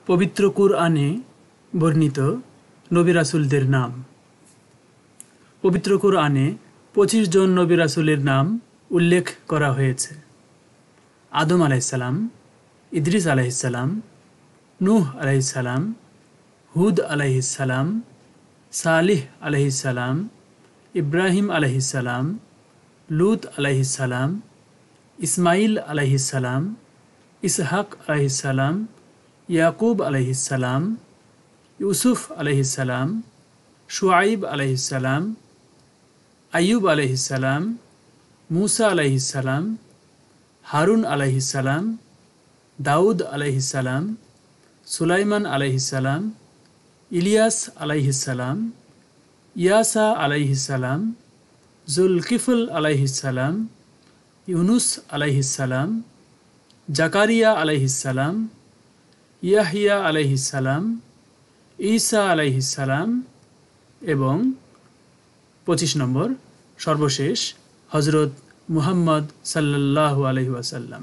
পবিত্র কুরআনে বর্ণিত নবী রাসূলদের নাম। পবিত্র কুরআনে 25 জন নবী রাসূলের নাম উল্লেখ করা হয়েছে। আদম আলাইহিসসালাম, ইদ্রিস আলাইহিসসালাম, নূহ আলাইহিসসালাম, হুদ আলাইহিসসালাম, সালিহ আলাইহিসসালাম, ইব্রাহিম আলাইহিসসালাম, লূত আলাইহিসসালাম, ইসমাইল আলাইহিসসালাম, ইসহাক আলাইহিসসালাম, ইয়াকুব আলাইহিসসালাম, ইউসুফ আলাইহিসসালাম, শুআইব আলাইহিসসালাম, আইয়ুব আলাইহিসসালাম, মূসা আলাইহিসসালাম, হারুন আলাইহিসসালাম, দাউদ আলাইহিসসালাম, সুলাইমান আলাইহিসসালাম, ইলিয়াস আলাইহিসসালাম, ইয়াসা আলাইহিসসালাম, জুলকিফল আলাইহিসসালাম, ইউনুস আলাইহিসসালাম, জাকারিয়া আলাইহিসসালাম, ইয়াহইয়া আলাইহিসসালাম, ঈসা আলাইহিসসালাম এবং 25 নম্বর সর্বশেষ হযরত মুহাম্মদ সাল্লাল্লাহু আলাইহি ওয়াসাল্লাম।